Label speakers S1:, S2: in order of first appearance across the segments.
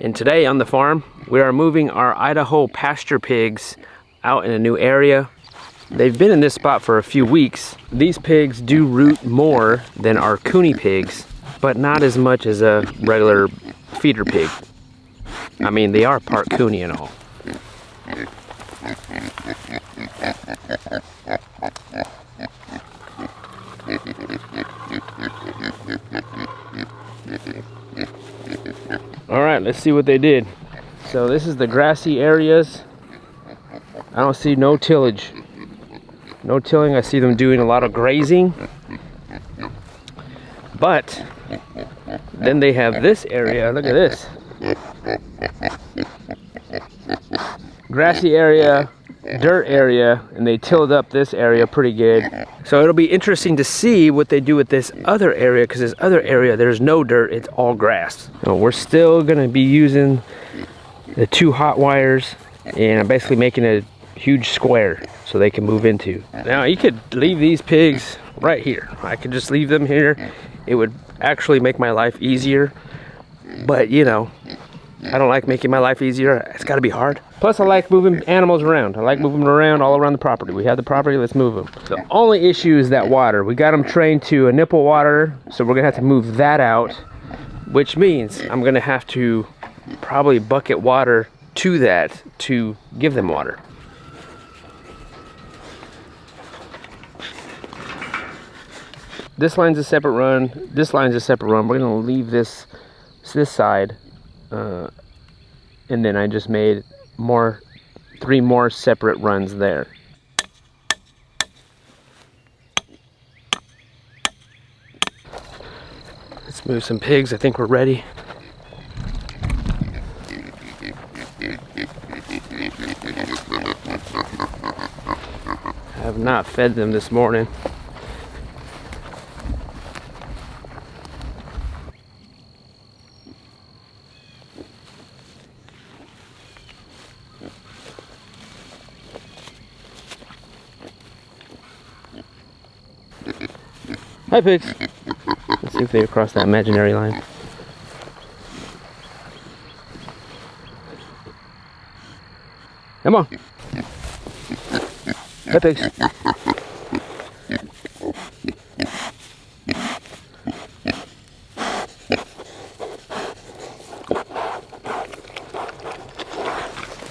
S1: And today on the farm, we are moving our Idaho pasture pigs out in a new area. They've been in this spot for a few weeks. These pigs do root more than our Cooney pigs, but not as much as a regular feeder pig. I mean, they are part Cooney and all. All right, let's see what they did. So this is the grassy areas. I don't see no tillage. No tilling. I see them doing a lot of grazing. But then they have this area. Look at this. Grassy area, dirt area, and they tilled up this area pretty good. So it'll be interesting to see what they do with this other area, because this other area, there's no dirt, it's all grass. So we're still gonna be using the 2 hot wires, and I'm basically making a huge square so they can move into. Now you could leave these pigs right here. I could just leave them here. It would actually make my life easier, but you know, I don't like making my life easier. It's gotta be hard. Plus I like moving animals around. I like moving them around all around the property. We have the property, let's move them. The only issue is that water. We got them trained to a nipple water, so we're gonna have to move that out, which means I'm gonna have to probably bucket water to that to give them water. This line's a separate run, this line's a separate run. We're gonna leave this side, and then I just made 3 more separate runs there. Let's move some pigs. I think we're ready. I have not fed them this morning. Hi pigs. Let's see if they cross that imaginary line. Come on. Hi pigs.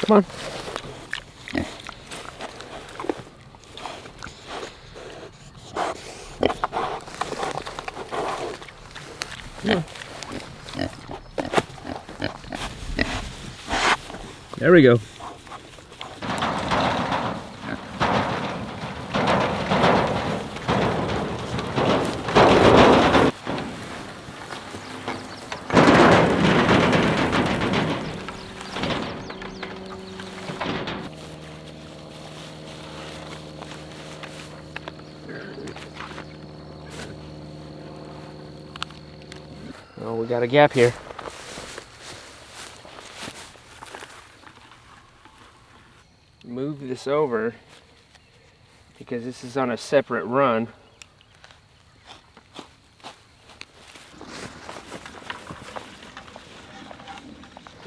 S1: Come on. Yeah. There we go. Oh, we got a gap here. Move this over because this is on a separate run.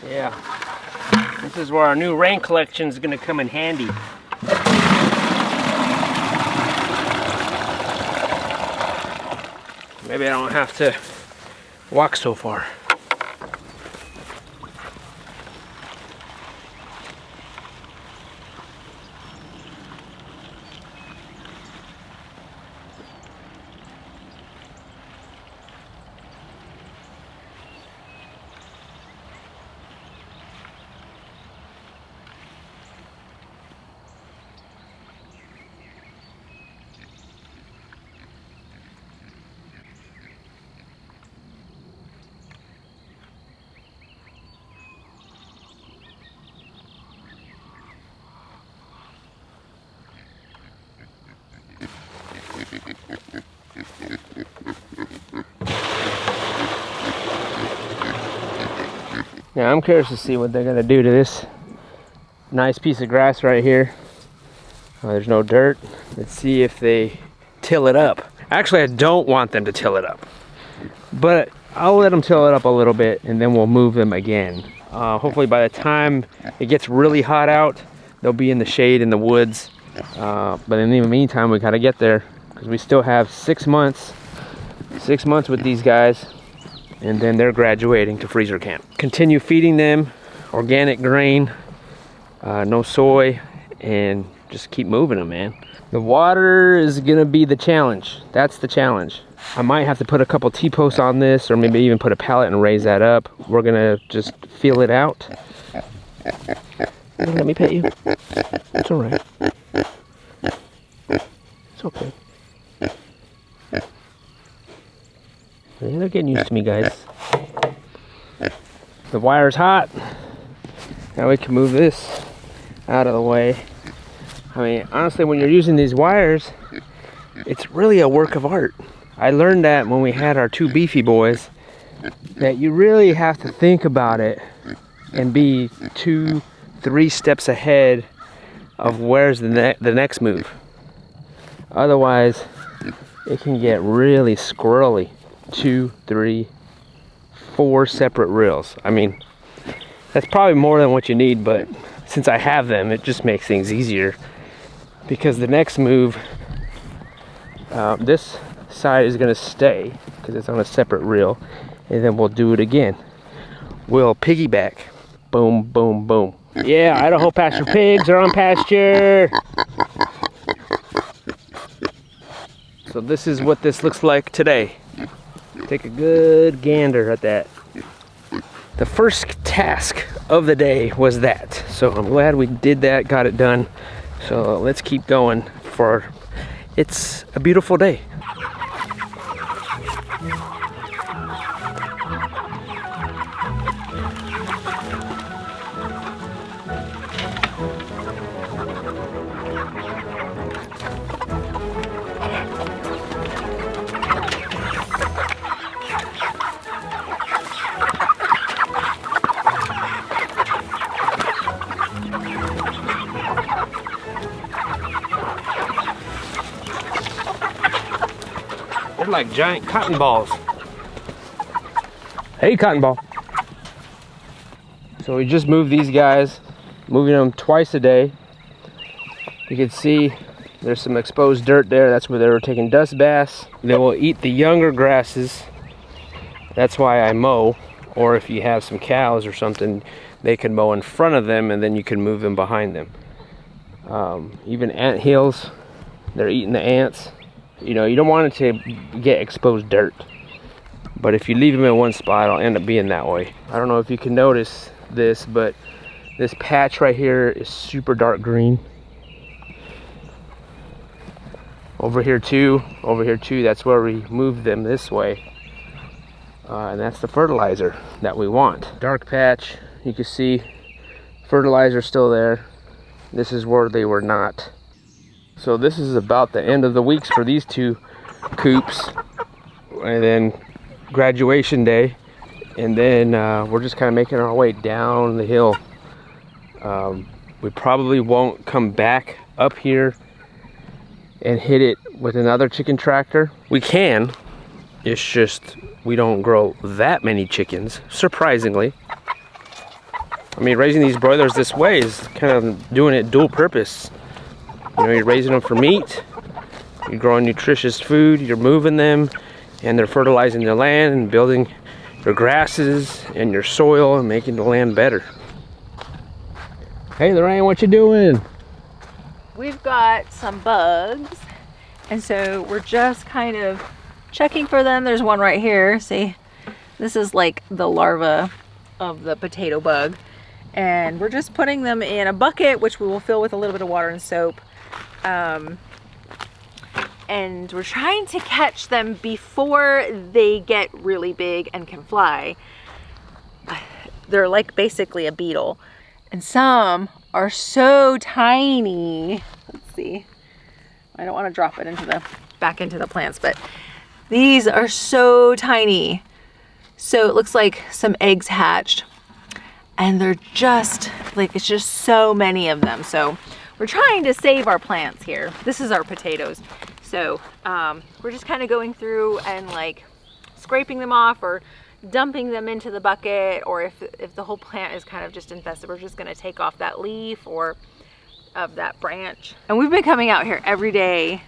S1: Yeah, this is where our new rain collection is going to come in handy. Maybe I don't have to walk so far. Now I'm curious to see what they're gonna do to this nice piece of grass right here. Oh, there's no dirt. Let's see if they till it up. Actually, I don't want them to till it up, but I'll let them till it up a little bit and then we'll move them again. Hopefully by the time it gets really hot out, they'll be in the shade in the woods. But in the meantime, we gotta get there because we still have 6 months. 6 months with these guys, and then they're graduating to freezer camp. Continue feeding them organic grain, no soy, and just keep moving them, man. The water is gonna be the challenge. That's the challenge. I might have to put a couple T-posts on this, or maybe even put a pallet and raise that up. We're gonna just feel it out. Let me pet you. It's all right. It's okay. Yeah, they're getting used to me, guys. The wire's hot. Now we can move this out of the way. I mean, honestly, when you're using these wires, it's really a work of art. I learned that when we had our 2 beefy boys, that you really have to think about it and be 2-3 steps ahead of where's the next move. Otherwise, it can get really squirrely. 2, 3, 4 separate reels. I mean, that's probably more than what you need, but since I have them, it just makes things easier. Because the next move, this side is gonna stay because it's on a separate reel, and then we'll do it again. We'll piggyback. Boom, boom, boom. Yeah, Idaho pasture pigs are on pasture. So this is what this looks like today. Take a good gander at that. The first task of the day was that. So I'm glad we did that, got it done. So let's keep going for it's a beautiful day. They're like giant cotton balls. Hey, cotton ball. So we just moved these guys, moving them twice a day. You can see there's some exposed dirt there. That's where they were taking dust baths. They will eat the younger grasses. That's why I mow. Or if you have some cows or something, they can mow in front of them and then you can move them behind them. Even ant hills, they're eating the ants. You know, you don't want it to get exposed dirt. But if you leave them in one spot, it'll end up being that way. I don't know if you can notice this, but this patch right here is super dark green. Over here too, that's where we moved them this way. And that's the fertilizer that we want. Dark patch, you can see fertilizer still there. This is where they were not. So this is about the end of the weeks for these 2 coops. And then graduation day. And then we're just kind of making our way down the hill. We probably won't come back up here and hit it with another chicken tractor. We can, it's just we don't grow that many chickens, surprisingly. I mean, raising these broilers this way is kind of doing it dual purpose. You know, you're raising them for meat, you're growing nutritious food, you're moving them, and they're fertilizing the land and building your grasses and your soil and making the land better. Hey Lorraine, what you doing?
S2: We've got some bugs, and so we're just kind of checking for them. There's one right here. See, this is like the larva of the potato bug, and we're just putting them in a bucket, which we will fill with a little bit of water and soap. And we're trying to catch them before they get really big and can fly. They're like basically a beetle, and some are so tiny. Let's see, I don't want to drop it back into the plants, but these are so tiny. So it looks like some eggs hatched, and they're just like, it's just so many of them. So we're trying to save our plants here. This is our potatoes. So we're just kind of going through and like scraping them off or dumping them into the bucket, or if the whole plant is kind of just infested, we're just gonna take off that leaf or of that branch. And we've been coming out here every day,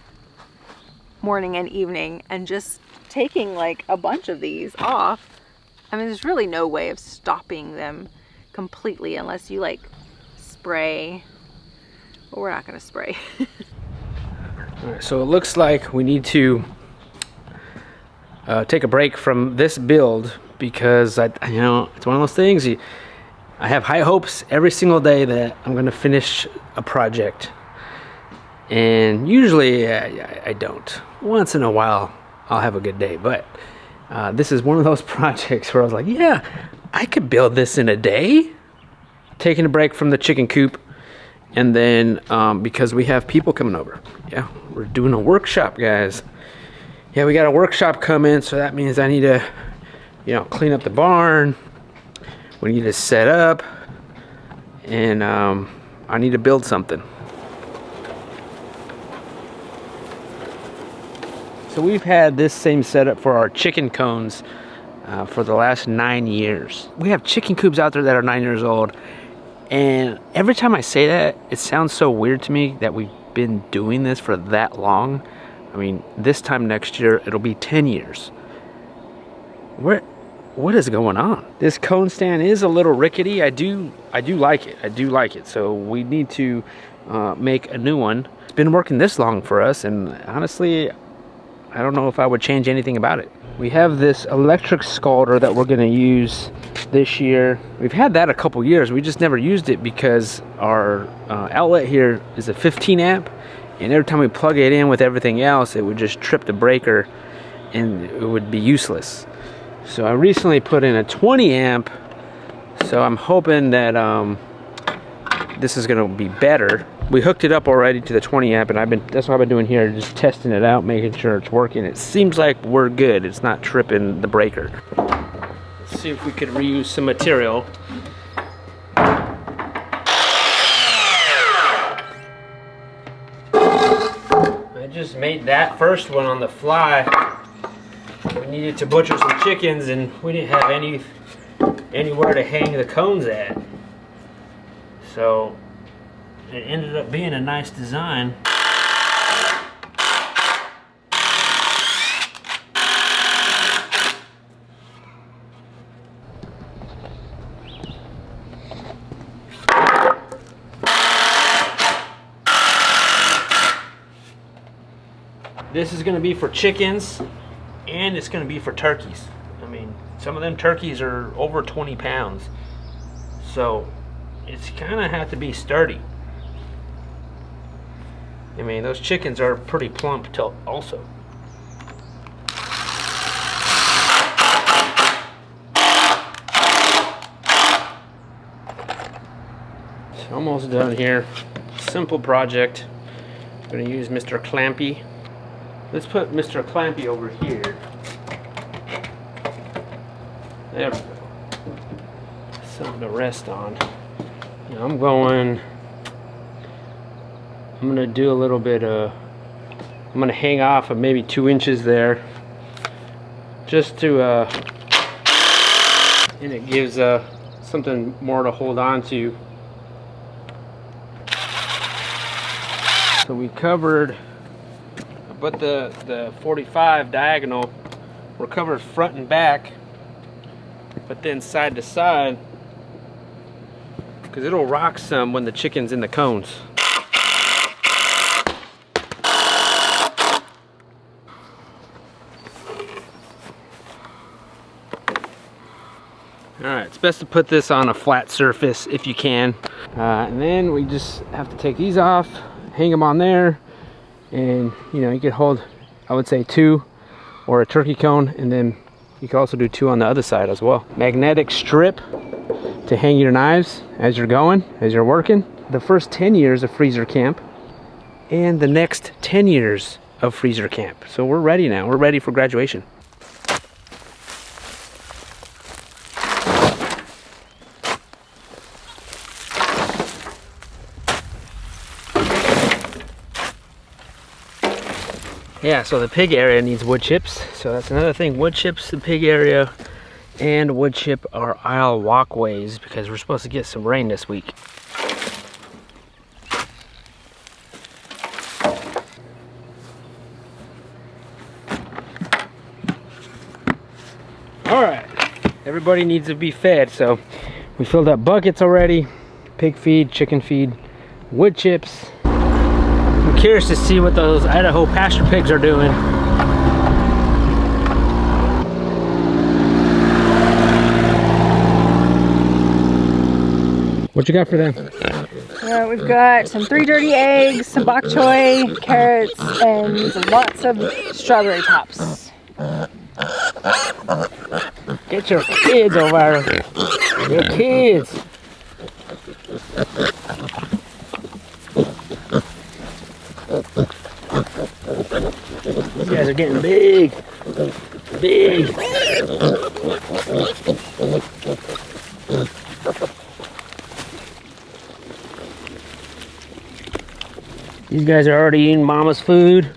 S2: morning and evening, and just taking like a bunch of these off. I mean, there's really no way of stopping them completely unless you like spray, but we're not gonna spray.
S1: All right, so it looks like we need to take a break from this build because it's one of those things. I have high hopes every single day that I'm going to finish a project, and usually I don't. Once in a while, I'll have a good day, but this is one of those projects where I was like, yeah, I could build this in a day. Taking a break from the chicken coop, and then because we have people coming over. Yeah, we're doing a workshop, guys. Yeah, we got a workshop coming, so that means I need to, clean up the barn. We need to set up, and I need to build something. So we've had this same setup for our chicken cones for the last 9 years. We have chicken coops out there that are 9 years old, and every time I say that, it sounds so weird to me that we've been doing this for that long. I mean, this time next year, it'll be 10 years. What is going on? This cone stand is a little rickety. I do like it. I do like it. So we need to make a new one. It's been working this long for us, and honestly, I don't know if I would change anything about it. We have this electric scalder that we're gonna use this year. We've had that a couple years. We just never used it because our outlet here is a 15 amp. And every time we plug it in with everything else, it would just trip the breaker and it would be useless. So I recently put in a 20 amp. So I'm hoping that this is gonna be better. We hooked it up already to the 20 amp, and that's what I've been doing here, just testing it out, making sure it's working. It seems like we're good. It's not tripping the breaker. Let's see if we could reuse some material. I just made that first one on the fly. We needed to butcher some chickens, and we didn't have anywhere to hang the cones at. So it ended up being a nice design. This is going to be for chickens, and it's going to be for turkeys. I mean, some of them turkeys are over 20 pounds. So it's kind of have to be sturdy. I mean, those chickens are pretty plump also. It's almost done here. Simple project. I'm going to use Mr. Clampy. Let's put Mr. Clampy over here. There we go. Something to rest on. Now I'm going to do a little bit of, I'm going to hang off of maybe 2 inches there. Just to, and it gives something more to hold on to. So we covered, but the 45 diagonal, we're covered front and back, but then side to side, because it'll rock some when the chicken's in the cones. Alright, it's best to put this on a flat surface if you can. And then we just have to take these off, hang them on there, and you could hold, I would say 2 or a turkey cone, and then you could also do 2 on the other side as well. Magnetic strip to hang your knives as you're working. The first 10 years of freezer camp and the next 10 years of freezer camp. So we're ready now. We're ready for graduation. Yeah, so the pig area needs wood chips. So that's another thing, wood chips, the pig area, and wood chip our aisle walkways because we're supposed to get some rain this week. All right, everybody needs to be fed, so we filled up buckets already. Pig feed, chicken feed, wood chips. I'm curious to see what those Idaho pasture pigs are doing. What you got for them?
S2: We've got some 3 dirty eggs, some bok choy, carrots, and lots of strawberry tops.
S1: Get your kids over here. Your kids. These guys are getting big. Big. These guys are already eating mama's food.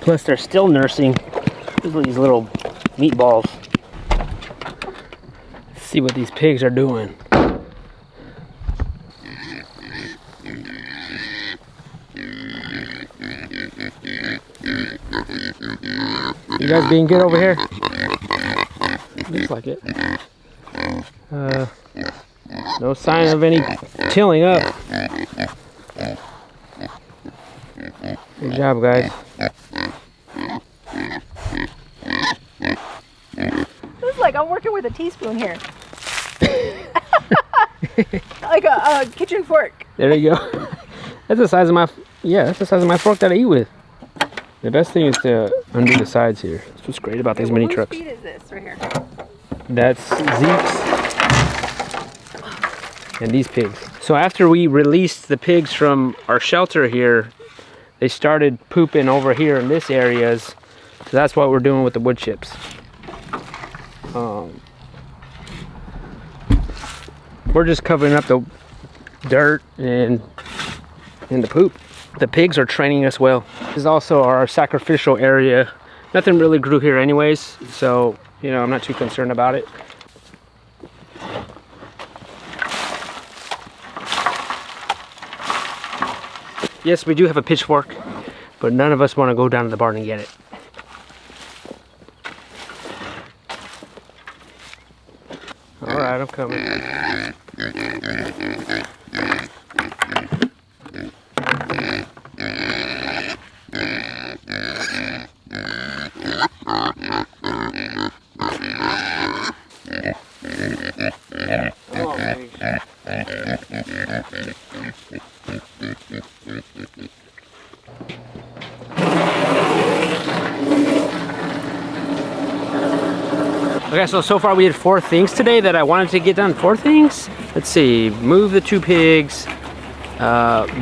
S1: Plus they're still nursing. Look at these little meatballs. Let's see what these pigs are doing. You guys being good over here? Looks like it. No sign of any tilling up. Good job, guys.
S2: This is like I'm working with a teaspoon here. Like a kitchen fork.
S1: There you go. That's the size of my, that's the size of my fork that I eat with. The best thing is to undo the sides here. That's what's great about these mini trucks.
S2: Whose feed is this right here?
S1: That's Zeke's and these pigs. So after we released the pigs from our shelter here, they started pooping over here in this areas. So that's what we're doing with the wood chips. We're just covering up the dirt and the poop. The pigs are training us well. This is also our sacrificial area. Nothing really grew here anyways, so you know, I'm not too concerned about it. Yes, we do have a pitchfork, but none of us want to go down to the barn and get it. All right, I'm coming. Okay, so far we did 4 things today that I wanted to get done. 4 things? Let's see, move the 2 pigs,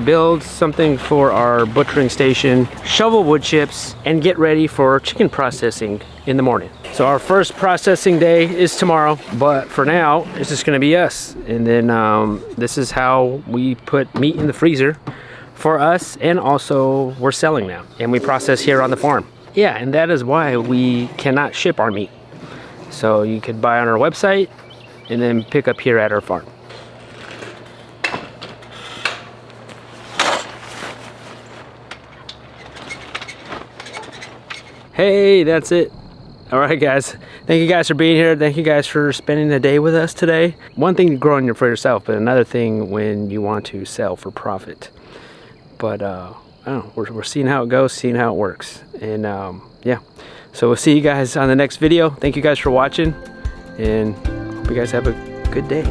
S1: build something for our butchering station, shovel wood chips, and get ready for chicken processing in the morning. So our first processing day is tomorrow, but for now, it's just gonna be us. And then this is how we put meat in the freezer for us, and also we're selling now. And we process here on the farm. Yeah, and that is why we cannot ship our meat. So you could buy on our website and then pick up here at our farm. Hey, that's it. All right, guys. Thank you guys for being here. Thank you guys for spending the day with us today. One thing to grow for yourself, but another thing when you want to sell for profit. But I don't know, we're seeing how it goes, seeing how it works. And yeah. So we'll see you guys on the next video. Thank you guys for watching, and hope you guys have a good day.